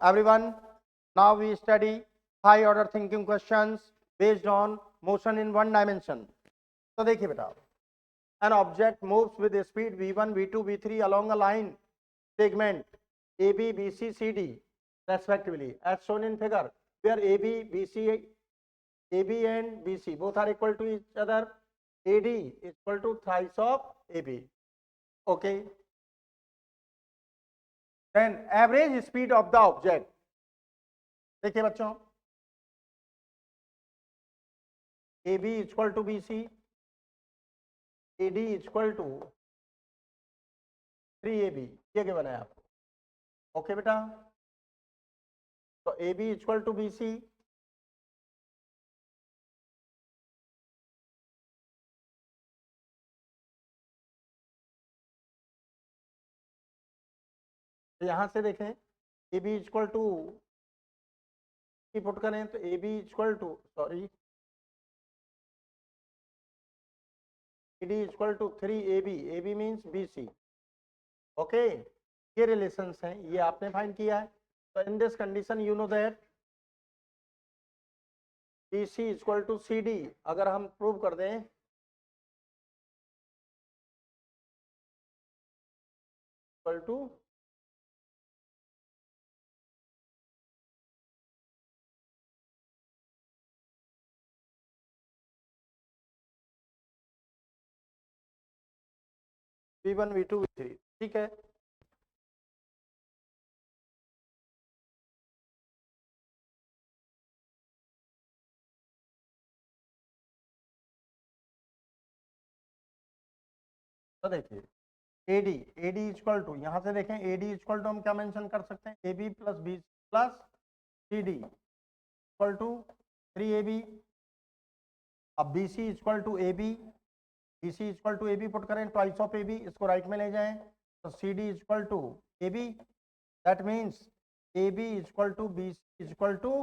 everyone. Now we study high order thinking questions based on motion in one dimension. तो देखिए बेटा, an object moves with a speed v1, v2, v3 along a line segment AB, BC, CD respectively, as shown in figure, where AB, BC, AB and BC both are equal to each other. AD is equal to thrice of AB. Okay. Then average speed of the object. देखिए बच्चों, AB is equal to BC, AD is equal to 3AB. ये क्या बनाया आपको? Okay बेटा, तो AB is equal to BC, तो यहां से देखें AB is equal to put करें तो AB is equal to AD is equal to 3AB. AB means BC. Okay, ये रिलेशंस हैं, ये आपने फाइंड किया है. तो in this condition you know that BC is equal to CD. अगर हम प्रूव कर दें equal to V1, V2, V3. ठीक है, तो देखिए AD इज इक्वल टू, यहां से देखें AD इज इक्वल टू हम क्या मेंशन कर सकते हैं, AB plus BC plus CD equal to 3AB. अब BC is equal to AB, BC is equal to AB put करें, ट्वाइस ऑफ AB, इसको राइट में ले जाएं तो CD is equal to AB. That means AB is equal to BC is equal to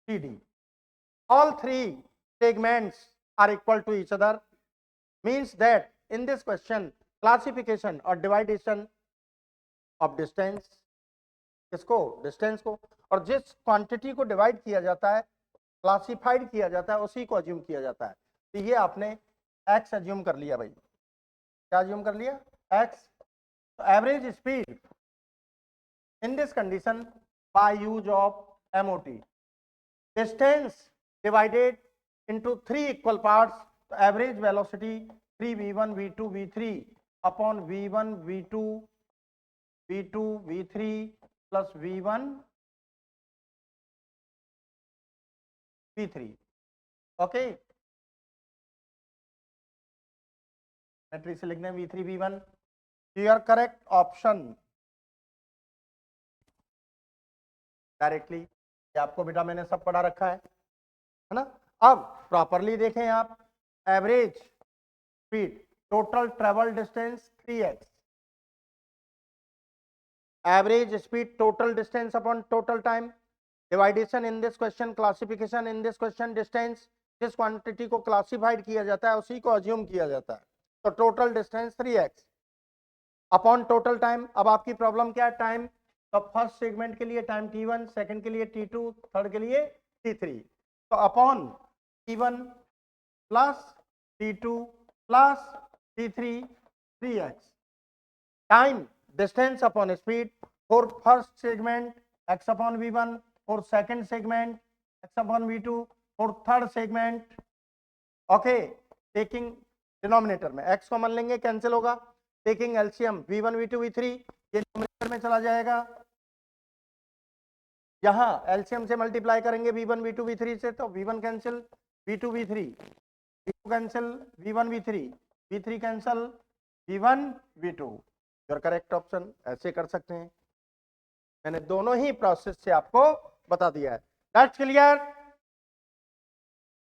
CD. All three segments are equal to each other. Means that in this question classification or division of distance, किसको, distance को, और जिस quantity को divide किया जाता है, classified किया जाता है, उसी को अज्यूम किया जाता है. तो ये आपने x अज्यूम कर लिया भाई. क्या अज्यूम कर लिया? x. तो average speed in this condition by use of MOT, distance divided into 3 equal parts, so average velocity 3v1 v2 v3 upon v1 v2 v2 v3 plus v1 v3. Okay, matrix लिखना है v3 v1. Your correct option directly, आपको बेटा मैंने सब पढ़ा रखा है ना. अब प्रॉपरली देखें आप, average speed, total travel distance 3x, average speed total distance upon total time, division in this question, classification in this question, distance जिस क्वांटिटी को क्लासिफाइड किया जाता है उसी को अज्यूम किया जाता है. तो total distance 3x upon total time. अब आपकी प्रॉब्लम क्या है? टाइम. तो फर्स्ट सेगमेंट के लिए टाइम t1, सेकंड के लिए t2, थर्ड के लिए t3. तो upon T1 plus T2 plus T3 3x. Time, distance upon speed. For first segment x upon v1, for second segment x upon v2, for third segment. Okay, taking denominator में x common लेंगे, cancel होगा. Taking LCM v1 v2 v3, ये denominator में चला जाएगा. यहां LCM से multiply करेंगे v1 v2 v3 से, तो v1 cancel, v2 v3, v2 cancel, v1 v3, v3 cancel, v1 v2. Your correct option. ऐसे कर सकते हैं, मैंने दोनों ही प्रोसेस से आपको बता दिया है. That's clear.